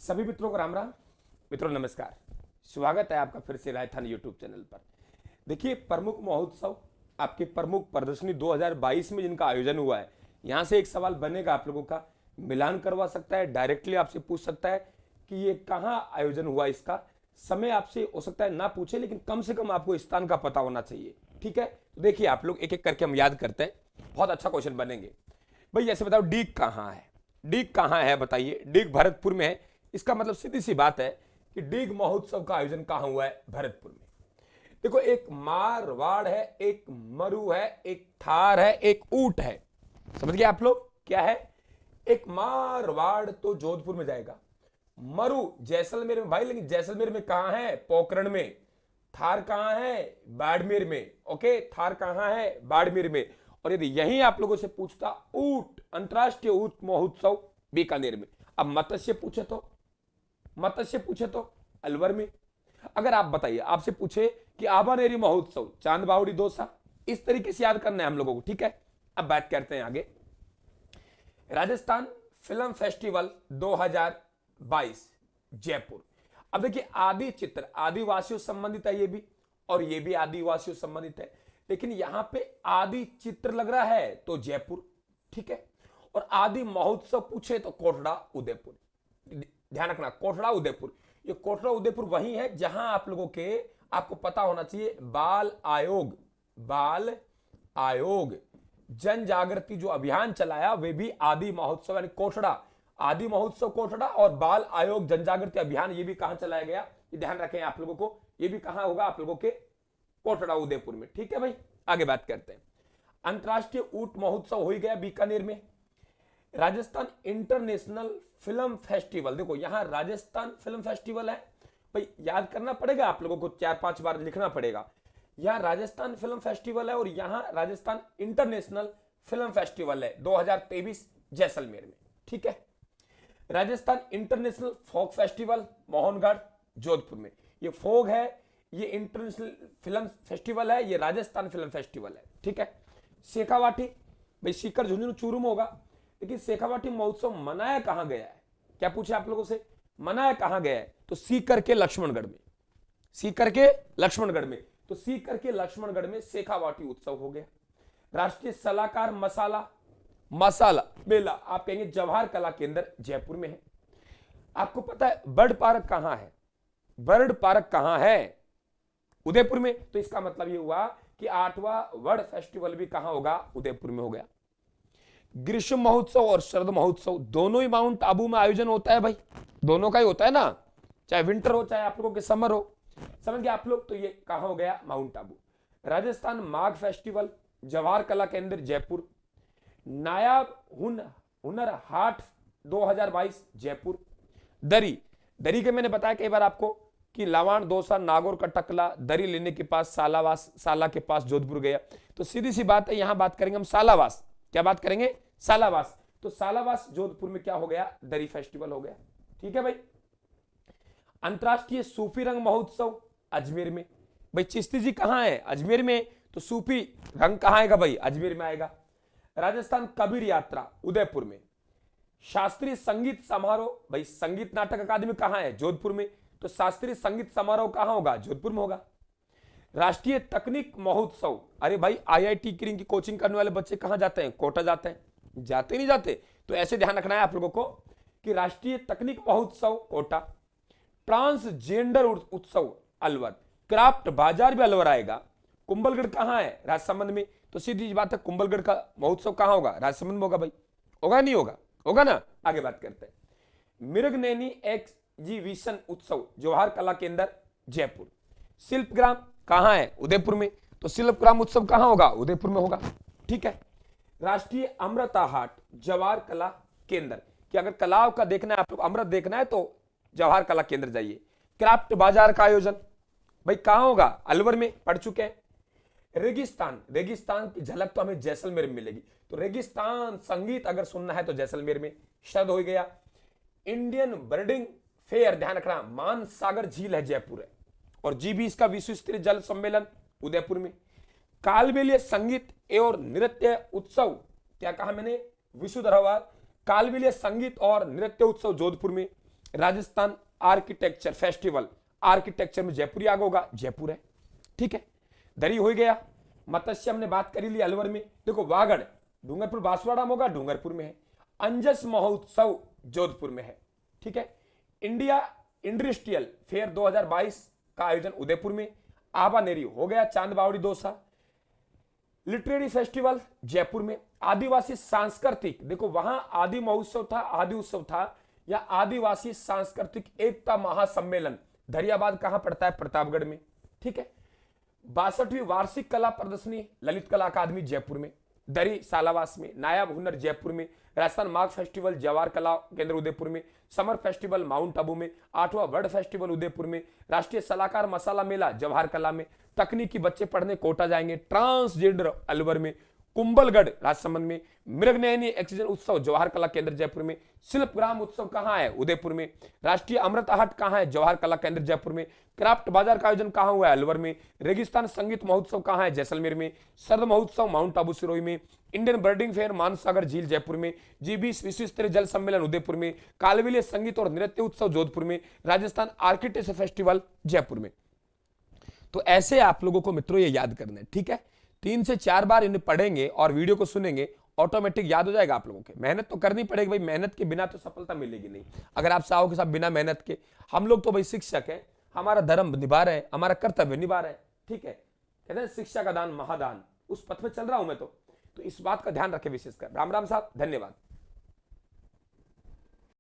सभी मित्रों को राम राम। मित्रों नमस्कार, स्वागत है आपका फिर से राजस्थान यूट्यूब चैनल पर। देखिए, प्रमुख महोत्सव आपके प्रमुख प्रदर्शनी 2022 में जिनका आयोजन हुआ है, यहां से एक सवाल बनेगा आप लोगों का, मिलान करवा सकता है, डायरेक्टली आपसे पूछ सकता है कि ये कहाँ आयोजन हुआ। इसका समय आपसे हो सकता है ना पूछे, लेकिन कम से कम आपको स्थान का पता होना चाहिए। ठीक है, तो देखिए आप लोग एक एक करके हम याद करते हैं, बहुत अच्छा क्वेश्चन बनेंगे। भाई जैसे बताओ, डीग कहाँ है? डीग कहाँ है बताइए? डीग भरतपुर में है। इसका मतलब सीधी सी बात है कि डीग महोत्सव का आयोजन कहां हुआ है? भरतपुर में। देखो, एक मारवाड़ है, एक मरु है, एक थार है, एक ऊंट है। समझ गए आप लोग क्या है? एक मारवाड़ तो जोधपुर में जाएगा, मरु जैसलमेर में भाई, लेकिन जैसलमेर में कहां है? पोखरण में। थार कहां है? बाड़मेर में। ओके, थार कहां है? बाड़मेर में। और यदि यही आप लोगों से पूछता, ऊंट अंतरराष्ट्रीय ऊंट महोत्सव बीकानेर में। अब मत्स्य पूछे तो अलवर में। अगर आप बताइए, आपसे पूछे कि आबानेरी महोत्सव चांद बावड़ी दौसा, इस तरीके से याद करना है हम लोगों को। ठीक है, अब बात करते हैं आगे। Rajasthan film festival 2022 Jaipur. अब देखिए, आदि चित्र आदिवासियों संबंधित है ये भी, और ये भी आदिवासियों संबंधित है, लेकिन यहां पे आदि चित्र लग रहा है तो जयपुर। ठीक है, और आदि महोत्सव पूछे तो कोटड़ा उदयपुर। ध्यान रखना, कोटड़ा उदयपुर। ये कोटड़ा उदयपुर वही है जहां आप लोगों के, आपको पता होना चाहिए, बाल आयोग जन जागृति जो अभियान चलाया, वे भी आदि महोत्सव यानी कोटड़ा, आदि महोत्सव कोटड़ा, और बाल आयोग जन जागृति अभियान ये भी कहां चलाया गया, ये ध्यान रखें आप लोगों को। ये भी कहां होगा? आप लोगों के कोटड़ा उदयपुर में। ठीक है भाई, आगे बात करते हैं। अंतरराष्ट्रीय ऊंट महोत्सव हो ही गया बीकानेर में। राजस्थान इंटरनेशनल फिल्म फेस्टिवल, देखो यहां राजस्थान फिल्म फेस्टिवल है भाई, याद करना पड़ेगा आप लोगों को, 4-5 बार लिखना पड़ेगा। यहां राजस्थान फिल्म फेस्टिवल है और यहां राजस्थान इंटरनेशनल फिल्म फेस्टिवल है 2023 जैसलमेर में। ठीक है, Rajasthan international folk festival Mohangarh Jodhpur में। ये फोक है, ये इंटरनेशनल फिल्म फेस्टिवल है, ये राजस्थान फिल्म फेस्टिवल है। ठीक है, शेखावाटी भाई सीकर झुंझुनू चूरू में होगा, लेकिन शेखावाटी महोत्सव मनाया कहां गया है? क्या पूछे आप लोगों से, मनाया कहां गया है? तो सीकर के लक्ष्मणगढ़ में। सीकर के लक्ष्मणगढ़ में, तो सीकर के लक्ष्मणगढ़ में शेखावाटी उत्सव हो गया। राष्ट्रीय सलाहकार मसाला मेला आप कहेंगे जवाहर कला केंद्र जयपुर में है। आपको पता है बर्ड पार्क कहां है? बर्ड पार्क कहां है? उदयपुर में। तो इसका मतलब यह हुआ कि 8वां वर्ल्ड फेस्टिवल भी कहां होगा? उदयपुर में हो गया। ग्रीष्म महोत्सव और शरद महोत्सव दोनों ही माउंट आबू में आयोजन होता है भाई, दोनों का ही होता है ना, चाहे विंटर हो चाहे आप लोगों के समर हो। समझ गए आप लोग? तो ये कहां हो गया? माउंट आबू। राजस्थान माघ फेस्टिवल जवाहर कला केंद्र जयपुर। नायाब हुनर हाट 2022 जयपुर। दरी, दरी के मैंने बताया कई बार आपको कि लावाण दौसा नागौर का टकला दरी लेने के पास साला के पास जोधपुर गया। तो सीधी सी बात है, यहां बात करेंगे हम सालावास। क्या बात करेंगे? सालावास। तो सालावास जोधपुर में क्या हो गया? दरी फेस्टिवल हो गया। ठीक है भाई। अंतरराष्ट्रीय सूफी रंग महोत्सव अजमेर में। भाई चिश्ती जी कहां है? अजमेर में। तो सूफी रंग कहां आएगा भाई? अजमेर में आएगा। राजस्थान कबीर यात्रा उदयपुर में। शास्त्रीय संगीत समारोह भाई संगीत नाटक अकादमी कहां है? जोधपुर में। तो शास्त्रीय संगीत समारोह कहां होगा? जोधपुर में होगा। राष्ट्रीय तकनीक महोत्सव, अरे भाई आईआईटी की कोचिंग करने वाले बच्चे कहां जाते हैं? कोटा जाते हैं। जाते नहीं जाते? तो ऐसे ध्यान रखना है आप लोगों को कि राष्ट्रीय तकनीक महोत्सव कोटा। ट्रांसजेंडर उत्सव अलवर। क्राफ्ट बाजार भी अलवर आएगा। कुंभलगढ़ कहां है? राजसमंद में। तो सीधी बात है, कुंभलगढ़ का महोत्सव कहां होगा? राजसमंद में होगा भाई। होगा नहीं होगा? होगा ना। आगे बात करते हैं। मिर्गनैनी एग्जीबिशन उत्सव जवाहर कला केंद्र जयपुर। शिल्पग्राम कहां है? उदयपुर में। तो शिल्पग्राम उत्सव कहां होगा? उदयपुर में होगा। ठीक है। राष्ट्रीय अमृता हाट जवाहर कला केंद्र, कि अगर कलाओं का देखना है आप लोग, अमृत देखना है तो जवाहर कला केंद्र जाइए। क्राफ्ट बाजार का आयोजन भाई कहां होगा? अलवर में, पढ़ चुके हैं। रेगिस्तान, रेगिस्तान की झलक तो हमें जैसलमेर में मिलेगी, तो रेगिस्तान संगीत अगर सुनना है तो जैसलमेर में। शरद हो गया। इंडियन बर्डिंग फेयर, ध्यान रखना, मानसागर झील है जयपुर है। और G20 का विश्व स्तरीय जल सम्मेलन उदयपुर में। कालबेलिया संगीत एवं नृत्य उत्सव, क्या कहा मैंने? विश्व धरोहर कालबेलिया संगीत और नृत्य उत्सव जोधपुर में। राजस्थान आर्किटेक्चर फेस्टिवल, आर्किटेक्चर में जयपुर याग होगा, जयपुर है। ठीक है, दरी हो गया। मत्स्य हमने बात करी ली अलवर में। देखो वागड़ डूंगरपुर बांसवाड़ा में होगा, डूंगरपुर में है। अंजस महोत्सव जोधपुर में है। ठीक है, इंडिया इंडस्ट्रियल फेयर 2022 का आयोजन उदयपुर में। आबानेरी हो गया, चांद बावड़ी दौसा। लिटरेरी फेस्टिवल जयपुर में। आदिवासी सांस्कृतिक, देखो वहां आदि महोत्सव था, आदि उत्सव था, या आदिवासी सांस्कृतिक एकता महासम्मेलन धरियाबाद कहां पड़ता है, प्रतापगढ़ में। ठीक है, 62वीं वार्षिक कला प्रदर्शनी ललित कला अकादमी जयपुर में। दरी सालावास में। नायाब हुनर जयपुर में। राजस्थान माघ फेस्टिवल जवाहर कला केंद्र उदयपुर में। समर फेस्टिवल माउंट आबू में। 8वां वर्ल्ड फेस्टिवल उदयपुर में। राष्ट्रीय सलाहकार मसाला मेला जवाहर कला में। तकनीकी बच्चे पढ़ने कोटा जाएंगे, ट्रांसजेंडर अलवर में। कुंभलगढ़ राजसमंद में। मृगनयनी एक्सीजन उत्सव जवाहर कला केंद्र जयपुर में। शिल्पग्राम उत्सव कहां है, उदयपुर में। राष्ट्रीय अमृत हाट कहां है, जवाहर कला केंद्र जयपुर में। क्राफ्ट बाजार का आयोजन कहां हुआ है, अलवर में। रेगिस्तान संगीत महोत्सव कहां है, जैसलमेर में। शरद महोत्सव माउंट आबू सिरोही में। इंडियन बर्डिंग फेयर मानसागर झील जयपुर में। G20 विश्व स्तरीय जल सम्मेलन उदयपुर में। कालवेलिया संगीत और नृत्य उत्सव जोधपुर में। राजस्थान आर्किटेक्चर फेस्टिवल जयपुर में। तो ऐसे आप लोगों को मित्रों ये याद करना है। ठीक है, 3 से 4 बार इन्हें पढ़ेंगे और वीडियो को सुनेंगे, ऑटोमेटिक याद हो जाएगा आप लोगों के। मेहनत तो करनी पड़ेगी भाई, मेहनत के बिना तो सफलता मिलेगी नहीं। अगर आप चाहो कि साहब बिना मेहनत के, हम लोग तो भाई शिक्षक है, हमारा धर्म निभा रहे हैं, हमारा कर्तव्य निभा रहे हैं। ठीक है, कहते हैं शिक्षा का दान महादान, उस पथ पे चल रहा हूं मैं तो इस बात का ध्यान रखें विशेषकर। राम राम साहब, धन्यवाद।